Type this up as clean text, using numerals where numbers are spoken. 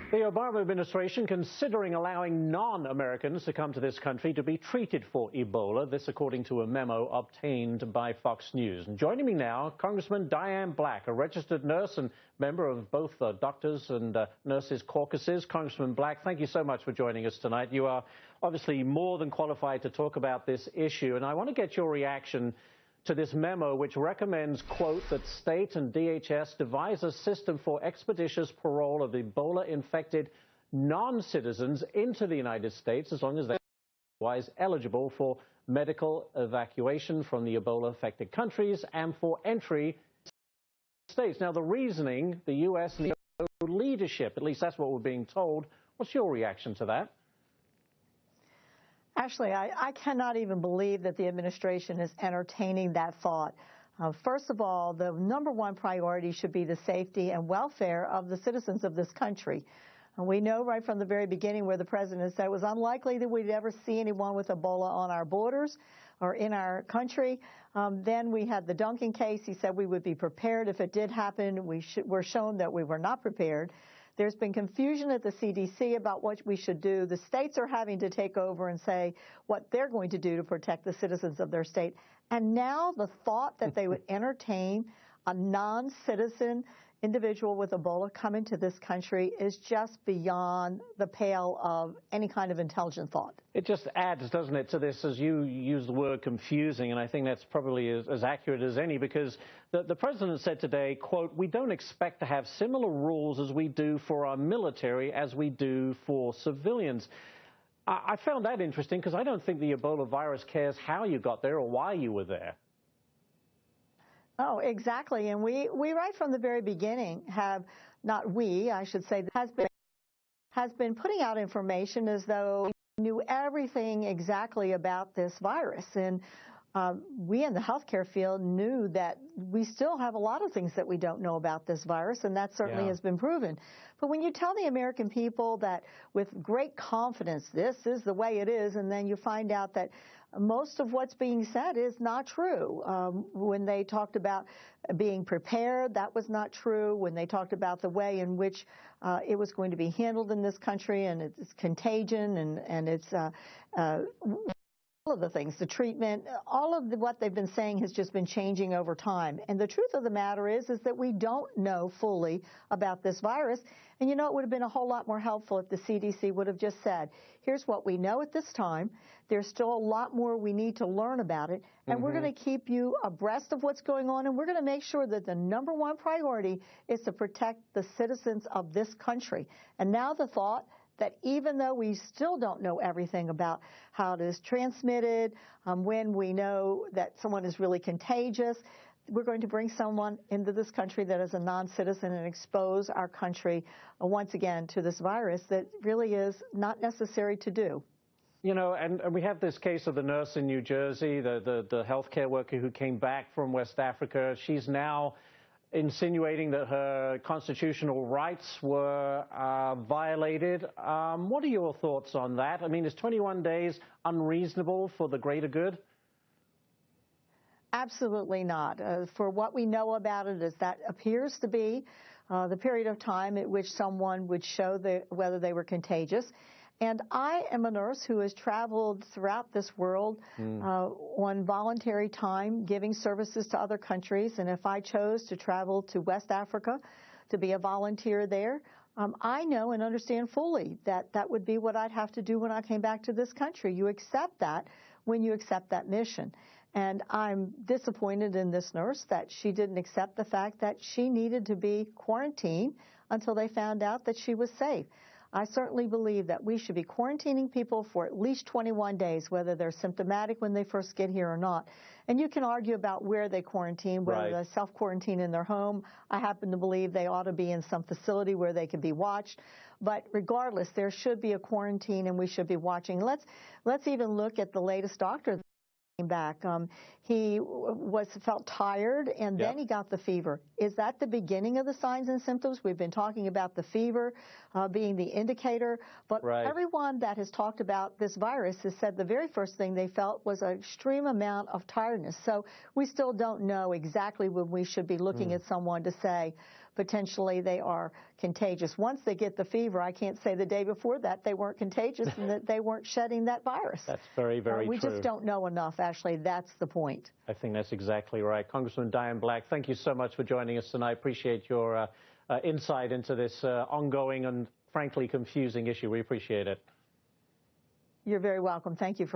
The Obama administration considering allowing non-Americans to come to this country to be treated for Ebola. This according to a memo obtained by Fox News. And joining me now, Congressman Diane Black, a registered nurse and member of both Doctors and Nurses Caucuses. Congressman Black, thank you so much for joining us tonight. You are obviously more than qualified to talk about this issue, and I want to get your reaction to this memo, which recommends, quote, that state and DHS devise a system for expeditious parole of Ebola-infected non-citizens into the United States as long as they're otherwise eligible for medical evacuation from the Ebola-affected countries and for entry to the States. Now, the reasoning, the U.S. needs leadership, at least that's what we're being told. What's your reaction to that? Actually, I cannot even believe that the administration is entertaining that thought. First of all, the number one priority should be the safety and welfare of the citizens of this country. And we know right from the very beginning where the president said it was unlikely that we'd ever see anyone with Ebola on our borders or in our country. Then we had the Duncan case. He said we would be prepared if it did happen. We're shown that we were not prepared. There's been confusion at the CDC about what we should do. The states are having to take over and say what they're going to do to protect the citizens of their state. And now the thought that they would entertain a non-citizen individual with Ebola coming to this country is just beyond the pale of any kind of intelligent thought. It just adds, doesn't it, to this, as you use the word confusing, and I think that's probably as accurate as any, because the president said today, quote, we don't expect to have similar rules as we do for our military as we do for civilians. I found that interesting because I don't think the Ebola virus cares how you got there or why you were there. Oh, exactly. And we right from the very beginning have, not we, I should say, has been putting out information as though we knew everything exactly about this virus. And we in the healthcare field knew that we still have a lot of things that we don't know about this virus, and that certainly has been proven. But when you tell the American people that with great confidence this is the way it is, and then you find out that most of what's being said is not true. When they talked about being prepared, that was not true. When they talked about the way in which it was going to be handled in this country and its contagion and its all of the things, the treatment, all of what they've been saying has just been changing over time. And the truth of the matter is that we don't know fully about this virus. And you know, it would have been a whole lot more helpful if the CDC would have just said, here's what we know at this time. There's still a lot more we need to learn about it. And we're going to keep you abreast of what's going on. And we're going to make sure that the number one priority is to protect the citizens of this country. And now the thought that even though we still don't know everything about how it is transmitted, when we know that someone is really contagious, we're going to bring someone into this country that is a non-citizen and expose our country once again to this virus that really is not necessary to do. You know, and we have this case of the nurse in New Jersey, the healthcare worker who came back from West Africa. She's now insinuating that her constitutional rights were violated. What are your thoughts on that? I mean, is 21 days unreasonable for the greater good? Absolutely not. For what we know about it, is that appears to be the period of time at which someone would show whether they were contagious. And I am a nurse who has traveled throughout this world on voluntary time, giving services to other countries. And if I chose to travel to West Africa to be a volunteer there, I know and understand fully that that would be what I'd have to do when I came back to this country. You accept that when you accept that mission. And I'm disappointed in this nurse that she didn't accept the fact that she needed to be quarantined until they found out that she was safe. I certainly believe that we should be quarantining people for at least 21 days, whether they're symptomatic when they first get here or not. And you can argue about where they quarantine, whether they self-quarantine in their home. I happen to believe they ought to be in some facility where they can be watched. But regardless, there should be a quarantine, and we should be watching. Let's even look at the latest doctor back. He felt tired, and then he got the fever. Is that the beginning of the signs and symptoms? We've been talking about the fever being the indicator, but everyone that has talked about this virus has said the very first thing they felt was an extreme amount of tiredness. So we still don't know exactly when we should be looking at someone to say, potentially they are contagious. Once they get the fever, I can't say the day before that they weren't contagious and that they weren't shedding that virus. That's very, very true. We just don't know enough, Ashley. That's the point. I think that's exactly right. Congressman Diane Black, thank you so much for joining us tonight. I appreciate your insight into this ongoing and frankly confusing issue. We appreciate it. You're very welcome. Thank you for having me.